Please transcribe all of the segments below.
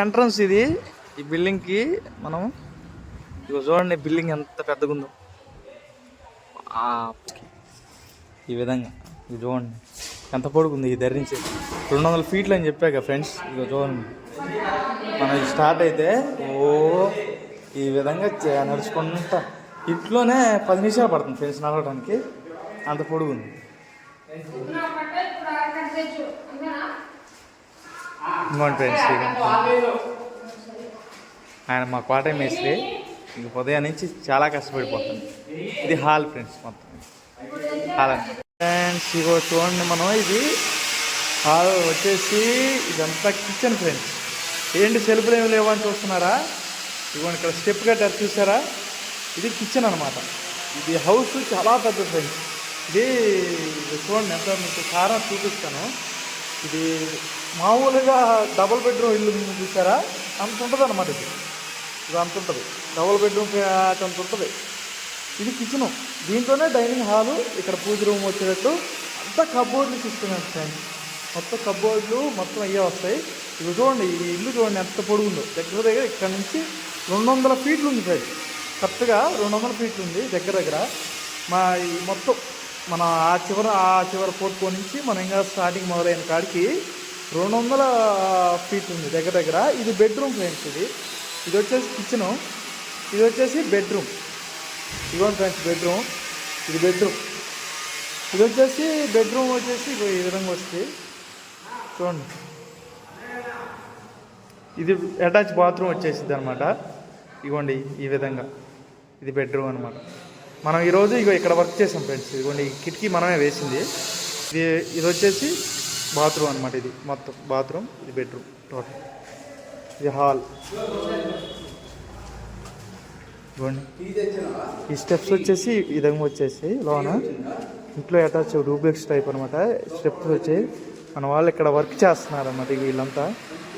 Entrance ఇది ఈ బిల్డింగ్కి. మనం ఇక చూడండి బిల్డింగ్ ఎంత పెద్దగా ఉందో. ఈ విధంగా ఇది చూడండి ఎంత పొడుగుంది. ఇది ధరించి 200 ఫీట్లు అని చెప్పాక ఫ్రెండ్స్. ఇక చూడండి మనం స్టార్ట్ అయితే ఈ విధంగా నడుచుకుంటా ఇంట్లోనే 10 నిమిషాలు పడుతుంది ఫ్రెండ్స్ నడవడానికి, అంత పొడుగుంది. ఇంకోటి ఫ్రెండ్స్ ఆయన మా కోట మేస్త్రి. ఇంక ఉదయం నుంచి చాలా కష్టపడిపోతుంది. ఇది హాల్ ఫ్రెండ్స్, మొత్తం హాల్ అనమాట ఫ్రెండ్స్. ఇగో చూడండి మనం ఇది హాల్ వచ్చేసి ఇదంతా కిచెన్ ఫ్రెండ్స్. ఏంటి సెల్ఫ్లు ఏమి లేవని చూస్తున్నారా? ఇదిగోండి ఇక్కడ స్టెప్ కట్టారు చూసారా? ఇది కిచెన్ అనమాట. ఇది హౌస్ చాలా పెద్ద ఫ్రెండ్స్. ఇది చూడండి ఎంత మీకు కారం చూపిస్తాను. ఇది మామూలుగా డబుల్ బెడ్రూమ్ ఇల్లు చూసారా? అంత ఉంటుంది అనమాట. ఇది అంత ఉంటుంది, డబుల్ బెడ్రూమ్ అంత ఉంటుంది. ఇది కిచెను, దీంట్లోనే డైనింగ్ హాలు, ఇక్కడ పూజ రూమ్ వచ్చేటట్టు అంతా కబోర్డ్లు సిస్టమ్ ఫ్రెండ్స్. మొత్తం కబోర్డ్లు మొత్తం అయ్యే వస్తాయి. ఇవి చూడండి ఈ ఇల్లు చూడండి ఎంత పొడుగుందో. దగ్గర ఇక్కడ నుంచి 200 ఫీట్లు ఉంది ఫ్రెండ్స్. కరెక్ట్గా 200 ఫీట్లు ఉంది దగ్గర. మా ఈ మొత్తం మన ఆ చివర పోర్టుకో నుంచి మనం ఇంకా స్టార్టింగ్ మొదలైన కాడికి 200 ఫీట్లు ఉంది దగ్గర. ఇది బెడ్రూమ్ ఫ్రెండ్స్. ఇది వచ్చేసి కిచెను, ఇది వచ్చేసి బెడ్రూమ్. ఇదిగోండి ఫ్రెండ్స్ బెడ్రూమ్, ఇది బెడ్రూమ్. ఇది వచ్చేసి బెడ్రూమ్ వచ్చేసి ఈ విధంగా వస్తుంది చూడండి. ఇది అటాచ్ బాత్రూమ్ వచ్చేసింది అనమాట. ఇదిగోండి ఈ విధంగా ఇది బెడ్రూమ్ అనమాట. మనం ఈరోజు ఇక్కడ వర్క్ చేసాం ఫ్రెండ్స్. ఇదిగోండి ఈ కిటికీ మనమే వేసింది. ఇది వచ్చేసి బాత్రూమ్ అనమాట. ఇది మొత్తం బాత్రూమ్, ఇది బెడ్రూమ్ టోటల్. ఇది హాల్. ఇదిగోండి ఈ స్టెప్స్ వచ్చేసి ఈ విధంగా వచ్చేసి లోన ఇంట్లో అటాచ్ డూప్లెక్స్ టైప్ అనమాట. స్టెప్స్ వచ్చి మన వాళ్ళు ఇక్కడ వర్క్ చేస్తున్నారు అన్నమాట. వీళ్ళంతా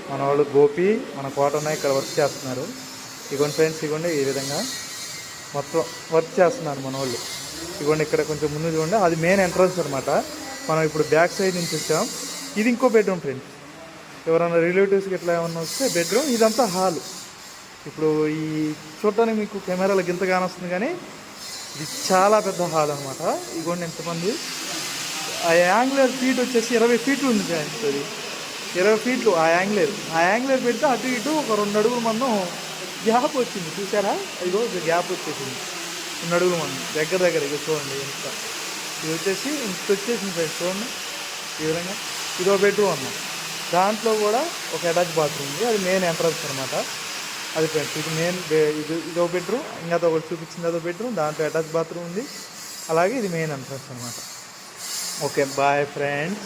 మన వాళ్ళు గోపి మన కోటన్న ఇక్కడ వర్క్ చేస్తున్నారు. ఇగోండి ఫ్రెండ్స్, ఇగోండి ఈ విధంగా మొత్తం వర్క్ చేస్తున్నారు మన వాళ్ళు. ఇగోండి ఇక్కడ కొంచెం ముందు చూడండి, అది మెయిన్ ఎంట్రన్స్ అనమాట. మనం ఇప్పుడు బ్యాక్ సైడ్ నుంచి వచ్చాం. ఇది ఇంకో బెడ్రూమ్ ఫ్రెండ్స్. ఎవరైనా రిలేటివ్స్కి ఇట్లా ఏమన్నా వస్తే బెడ్రూమ్. ఇదంతా హాల్. ఇప్పుడు ఈ చూడటానికి మీకు కెమెరాలో గింత కానొస్తుంది కానీ ఇది చాలా పెద్ద హాల్ అనమాట. ఇగోండి ఎంతమంది. ఆ యాంగులర్ ఫీట్ వచ్చేసి 20 ఫీట్లు ఉంది ఫ్రెండ్స్. అది 20 ఫీట్లు ఆ యాంగులర్ పెడితే అటు ఇటు ఒక 2 అడుగుల మందం గ్యాప్ వచ్చింది చూసారా? ఇదిగో గ్యాప్ వచ్చేసింది 2 అడుగుల మందం దగ్గర. ఇక చూడండి ఎంత. ఇది వచ్చేసి ఇంత వచ్చేసింది ఫ్రెండ్స్ చూడండి ఈ విధంగా. ఇదో బెడ్రూమ్ అన్నమాట. దాంట్లో కూడా ఒక అటాచ్ బాత్రూమ్ ఉంది, అది మెయిన్ ఎంట్రన్స్ అనమాట. అది ఫ్రెండ్స్ ఇది మెయిన్. ఇదో బెడ్రూమ్, ఇంకా ఒకటి చూపించింది అదో బెడ్రూమ్, దాంట్లో అటాచ్ బాత్రూమ్ ఉంది. అలాగే ఇది మెయిన్ ఎంట్రన్స్ అనమాట. Okay bye friends.